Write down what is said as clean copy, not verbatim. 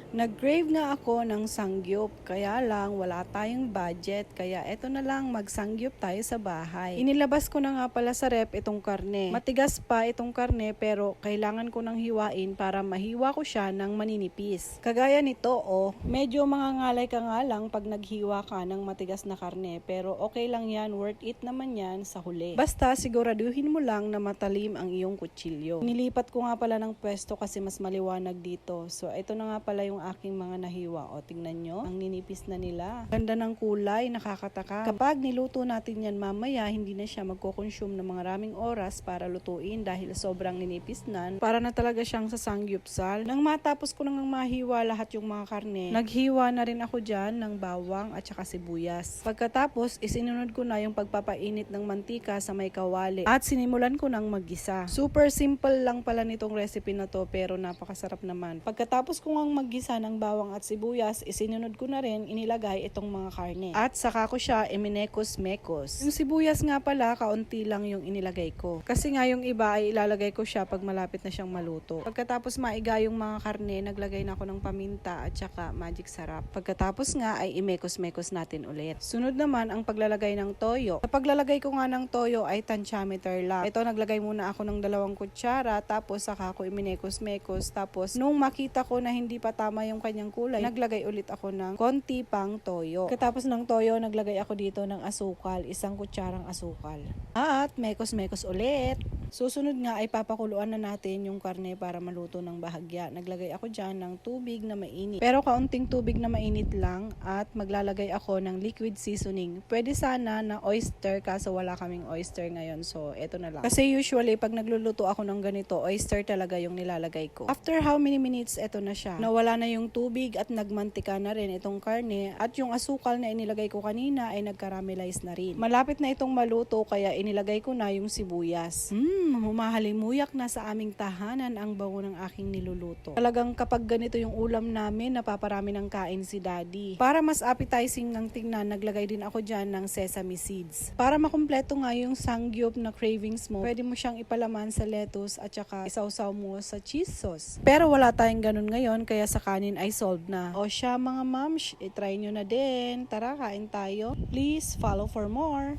Nag-crave nga ako ng sangyup, kaya lang wala tayong budget, kaya eto na lang magsangyup tayo sa bahay. Inilabas ko na nga pala sa rep itong karne. Matigas pa itong karne pero kailangan ko nang hiwain para mahiwa ko siya ng maninipis. Kagaya nito medyo mangangalay ka nga lang pag naghiwa ka ng matigas na karne pero okay lang yan, worth it naman yan sa huli. Basta siguraduhin mo lang na matalim ang iyong kutsilyo. Nilipat ko nga pala ng pwesto kasi mas maliwanag dito. So ito na nga pala yung aking mga nahiwa. O, tingnan nyo. Ang ninipis na nila. Ganda ng kulay, nakakataka. Kapag niluto natin yan mamaya, hindi na siya magko-consume ng mga raming oras para lutuin dahil sobrang ninipis na. Para na talaga siyang sasangyupsal. Nang matapos ko nang mahiwa lahat yung mga karne, naghiwa na rin ako dyan ng bawang at saka sibuyas. Pagkatapos, isinunod ko na yung pagpapainit ng mantika sa may kawali at sinimulan ko nang maggisa. Super simple lang pala nitong recipe na to pero napakasarap naman. Pagkatapos ko ngang maggisa ng bawang at sibuyas, isinunod ko na rin inilagay itong mga karne. At saka ko siya iminekos-mekos. Yung sibuyas nga pala, kaunti lang yung inilagay ko. Kasi nga yung iba ay ilalagay ko siya pag malapit na siyang maluto. Pagkatapos maiga yung mga karne, naglagay na ako ng paminta at saka magic sarap. Pagkatapos nga ay imekos-mekos natin ulit. Sunod naman ang paglalagay ng toyo. Sa paglalagay ko nga ng toyo ay tansyameter lang. Ito, naglagay muna ako ng 2 kutsara, tapos saka ko iminekos-mekos. Tapos nung makita ko na hindi pa tama yung kanyang kulay, naglagay ulit ako ng konti pang toyo. Katapos ng toyo, naglagay ako dito ng asukal, 1 kutsarang asukal. At mekos-mekos ulit. Susunod nga ay papakuluan na natin yung karne para maluto ng bahagya. Naglagay ako dyan ng tubig na mainit. Pero kaunting tubig na mainit lang at maglalagay ako ng liquid seasoning. Pwede sana na oyster kaso wala kaming oyster ngayon. So, eto na lang. Kasi usually pag nagluluto ako ng ganito, oyster talaga yung nilalagay ko. After how many minutes, eto na siya. Nawala na yung tubig at nagmantika na rin itong karne at yung asukal na inilagay ko kanina ay nagkaramelize na rin. Malapit na itong maluto kaya inilagay ko na yung sibuyas. Humahalimuyak na sa aming tahanan ang bango ng aking niluluto. Talagang kapag ganito yung ulam namin, napaparami ng kain si Daddy. Para mas appetizing ng tingnan, naglagay din ako dyan ng sesame seeds. Para makumpleto nga yung sangyup na cravings mo, pwede mo siyang ipalaman sa lettuce at saka isawsaw mo sa cheese sauce. Pero wala tayong ganun ngayon, kaya sa kanin ay solved na. O siya mga mams, itry nyo na din. Tara, kain tayo. Please follow for more.